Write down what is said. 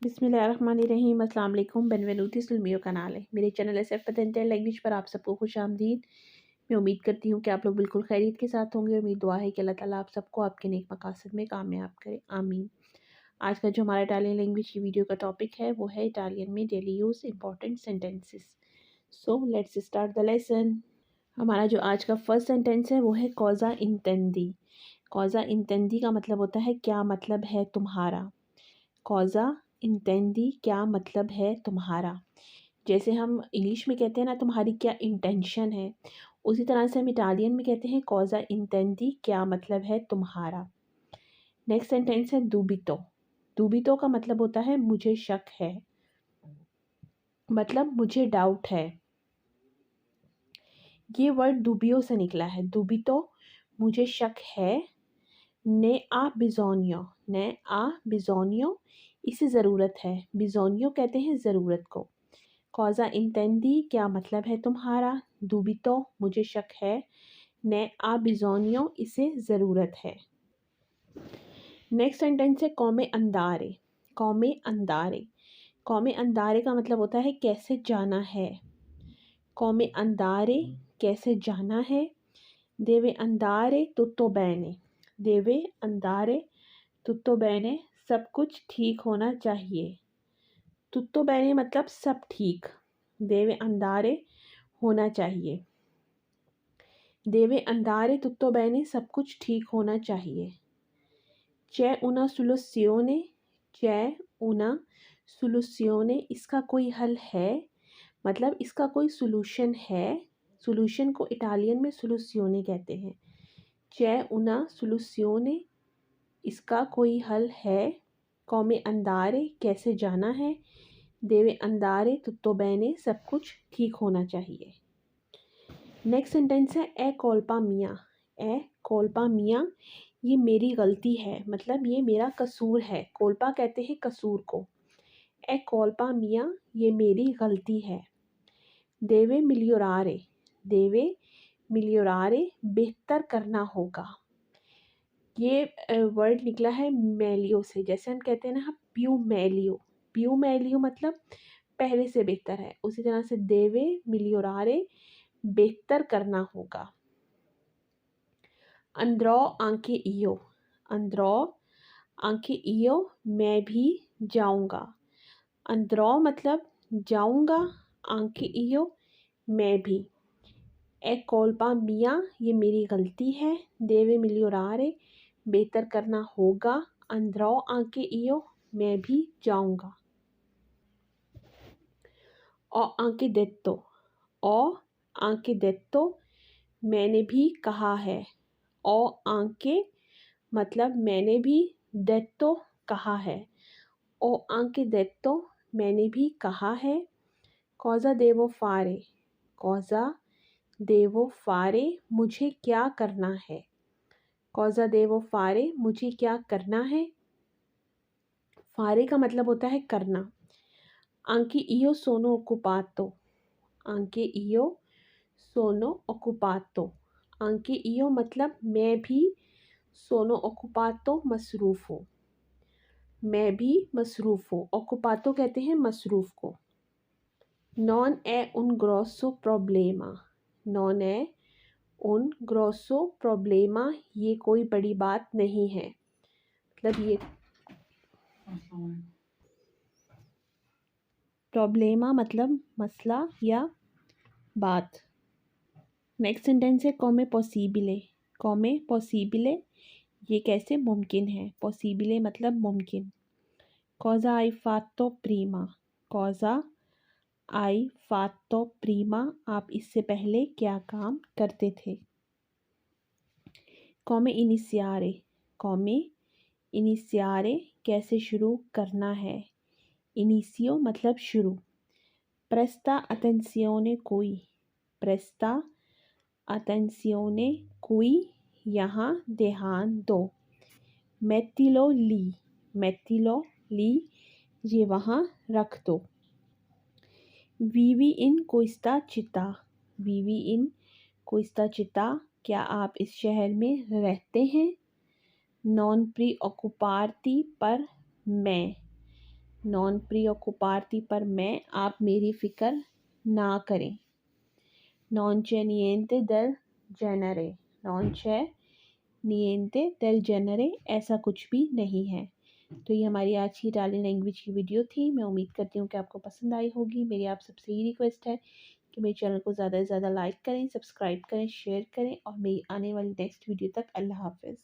बिस्मिल्लाहिर्रहमानिर्रहीम अस्सलाम वालेकुम बेनवेनुti sul mio canale। मेरे चैनल SF पतंजलि लैंग्वेज पर आप सबको खुशामदीद। मैं उम्मीद करती हूँ कि आप लोग बिल्कुल खैरियत के साथ होंगे। मेरी दुआ है कि अल्लाह ताला आप सबको आपके नेक मकासद में कामयाब करे, आमीन। आज का जो हमारा इटालियन लैंग्वेज की वीडियो का टॉपिक है वो है इटालियन में daily use important sentences. So let's start the lesson. हमारा जो आज का फर्स्ट सेंटेंस है वो है कॉज़ा इंटेंदी। कॉज़ा इंटेंदी का मतलब होता है क्या मतलब है तुम्हारा। कॉज़ा इंटेंदी क्या मतलब है तुम्हारा। जैसे हम इंग्लिश में कहते हैं ना तुम्हारी क्या इंटेंशन है, उसी तरह से हम इटालियन में कहते हैं कॉज़ा इंटेंदी क्या मतलब है तुम्हारा। नेक्स्ट सेंटेंस है दुबितो। दुबितो का मतलब होता है मुझे शक है, मतलब मुझे डाउट है। ये वर्ड दुबियो से निकला है। दुबितो मुझे शक है। ने आ बिजोनियो, ने आ बिजोनियो इसे ज़रूरत है। बिजोनियो कहते हैं ज़रूरत को। कॉज़ा इंटेंदी क्या मतलब है तुम्हारा। दुबितो मुझे शक है। ने आ बिजोनियो इसे ज़रूरत है। नेक्स्ट सेंटेंस है कौमे अंदारे। कौमे अंदारे, कौमे अंदारे का मतलब होता है कैसे जाना है। कौमे अंदारे कैसे जाना है। देवे अंदारे तुत्तो बैने, देवे अंदारे तुत्तो बैने सब कुछ ठीक होना चाहिए। तुत्तो बैने मतलब सब ठीक। देवे अंदारे होना चाहिए। देवे अंदारे तुत्तो बैने सब कुछ ठीक होना चाहिए। c'è una soluzione, c'è una soluzione इसका कोई हल है, मतलब इसका कोई सोल्यूशन है। सोल्यूशन को इटालियन में soluzione कहते हैं। c'è una soluzione इसका कोई हल है। कौमे अंदारे कैसे जाना है। देवे अंदारे तुत्तो बैने सब कुछ ठीक होना चाहिए। नेक्स्ट सेंटेंस है ए कोल्पा मिया। ए कोल्पा मिया ये मेरी गलती है, मतलब ये मेरा कसूर है। कोल्पा कहते हैं कसूर को। ए कोल्पा मिया ये मेरी गलती है। देवे मिलियोरारे, देवे मिलियोरारे बेहतर करना होगा। ये वर्ड निकला है मेलियो से। जैसे हम कहते हैं ना प्यू मेलियो, प्यू मेलियो मतलब पहले से बेहतर है। उसी तरह से देवे मिलियोरारे बेहतर करना होगा। अंद्रो आंके इयो, अंद्रो आंके इयो मैं भी जाऊंगा। अंद्रो मतलब जाऊंगा, आंके इयो मैं भी। ए कोल्पा मिया ये मेरी गलती है। देवे मिलियोरारे बेहतर करना होगा। अंद्रो आंके इयो मैं भी जाऊंगा। ओ आंके देत्तो, ओ आंके देत्तो मैंने भी कहा है। ओ आंके मतलब मैंने भी, देत्तो कहा है। ओ आंके देत्तो मैंने भी कहा है। कॉज़ा देवो फारे, कॉज़ा देवो फारे मुझे क्या करना है। कॉज़ा देवो फारे मुझे क्या करना है। फारे का मतलब होता है करना। आंकी इयो सोनो ओकुपातो, आंके इयो सोनो ओकुपातो। आंके इयो मतलब मैं भी, सोनो ओकुपातो मसरूफ़ हो, मैं भी मसरूफ़ हूँ। ओकुपातो कहते हैं मसरूफ़ को। नॉन ए उन ग्रोसो प्रॉब्लेमा, नॉन ए उन ग्रोसो प्रॉब्लेमा ये कोई बड़ी बात नहीं है, मतलब ये प्रॉब्लेमा मतलब मसला या बात। नेक्स्ट सेंटेंस है कॉमे पॉसिबले। कॉमे पॉसिबले ये कैसे मुमकिन है। पॉसिबले मतलब मुमकिन। कॉज़ा आई फात्तो प्रीमा, कॉज़ा आई फात्तो प्रीमा आप इससे पहले क्या काम करते थे। कॉमे इनिशियारे, कॉमे इनिशियारे कैसे शुरू करना है। इनिशियो मतलब शुरू। प्रेस्ता अटेंशियोने कोई, प्रेस्ता अटेंशियोने कोई यहाँ ध्यान दो। मेतिलो ली, मेतिलो ली ये वहाँ रख दो। वीवी इन कोइस्ता चिता, वीवी इन कोइस्ता चिता क्या आप इस शहर में रहते हैं। नॉन प्री ऑक्युपार्टी पर मैं, non preoccuparti per me, आप मेरी फ़िक्र ना करें। non c'è niente del genere, non c'è niente del genere, ऐसा कुछ भी नहीं है। तो ये हमारी आज की इटालियन लैंग्वेज की वीडियो थी। मैं उम्मीद करती हूँ कि आपको पसंद आई होगी। मेरी आप सबसे यही रिक्वेस्ट है कि मेरे चैनल को ज़्यादा से ज़्यादा लाइक करें, सब्सक्राइब करें, शेयर करें और मेरी आने वाली नेक्स्ट वीडियो तक अल्लाह हाफ़िज़।